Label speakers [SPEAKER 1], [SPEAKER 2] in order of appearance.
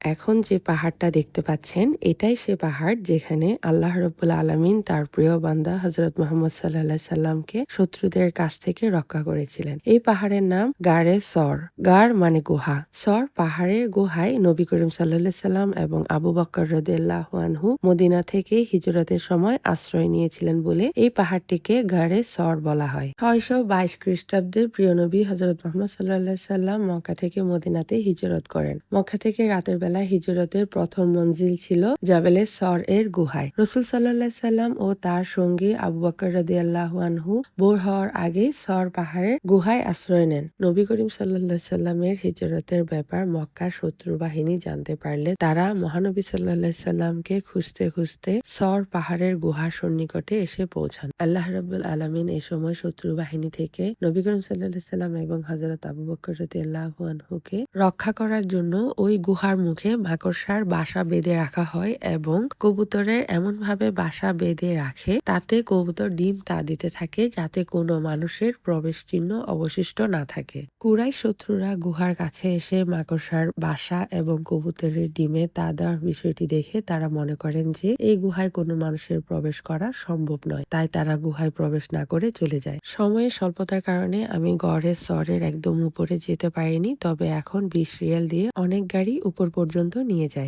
[SPEAKER 1] এখন যে পাহাড়টা দেখতে পাচ্ছেন এটাই সে পাহাড় যেখানে আল্লাহ রাব্বুল আলামিন তার প্রিয় বান্দা হযরত মুহাম্মদ সাল্লাল্লাহু আলাইহি সাল্লামকে শত্রুদের কাছ থেকে রক্ষা করেছিলেন। এই পাহাড়ের নাম গারে সর। গার মানে গুহা, সর পাহাড়ের গুহায় নবী করিম সাল্লাল্লাহু আলাইহি সাল্লাম এবং আবু বকর রাদিয়াল্লাহু আনহু মদিনা থেকে হিজরতের সময় আশ্রয় নিয়েছিলেন বলে এই পাহাড়টিকে গারে সর বলা হয়। ৬২২ খ্রিস্টাব্দে প্রিয় নবী হযরত মুহাম্মদ সাল্লাল্লাহু আলাইহি সাল্লাম মক্কা থেকে মদিনাতে হিজরত করেন। মক্কা থেকে রাতের বেলা হিজরতের প্রথম মঞ্জিল ছিল জাবেলে সর এর গুহায়। রাসূল সাল্লাল্লাহু আলাইহি সাল্লাম ও তার সঙ্গী আবু বকর রাদিয়াল্লাহু আনহু ভোর হওয়ার আগে সর পাহাড়ের গুহায় আশ্রয় নেন। নবী করিম সাল্লাল্লাহু আলাইহি সাল্লামের হিজরতের ব্যাপার মক্কার শত্রু বাহিনী জানতে পারলে তারা মহানবী সাল্লাল্লাহু আলাইহি সাল্লামকে খুঁজতে খুঁজতে সর পাহাড়ের গুহার সন্নিকটে এসে পৌঁছান। আল্লাহ রাব্বুল আলামিন এই সময় শত্রু বাহিনী থেকে নবী করিম সাল্লাল্লাহু আলাইহি সাল্লাম এবং হযরত আবু বকর রাদিয়াল্লাহু আনহুকে রক্ষা করার জন্য ওই গুহার মুখে মাকড়সার বাসা বেঁধে রাখা হয় এবং কবুতরের এমন ভাবে বাসা বেঁধে রাখে তাতে কবুতর ডিম তা দিতে থাকে যাতে কোনো মানুষের প্রবেশ চিহ্ন অবশিষ্ট না থাকে। কুরাইশ শত্রুরা গুহার কাছে এসে মাকড়সার বাসা এবং কবুতরের ডিমে তা দেওয়ার বিষয়টি দেখে তারা মনে করেন যে এই গুহায় কোনো মানুষের প্রবেশ করা সম্ভব নয়, তাই তারা গুহায় প্রবেশ না করে চলে যায়। সময়ের স্বল্পতার কারণে আমি গড়ের সরের একদম উপরে যেতে পারিনি, তবে এখন 20 রিয়াল দিয়ে অনেক গাড়ি উপর পর্যন্ত নিয়ে যায়।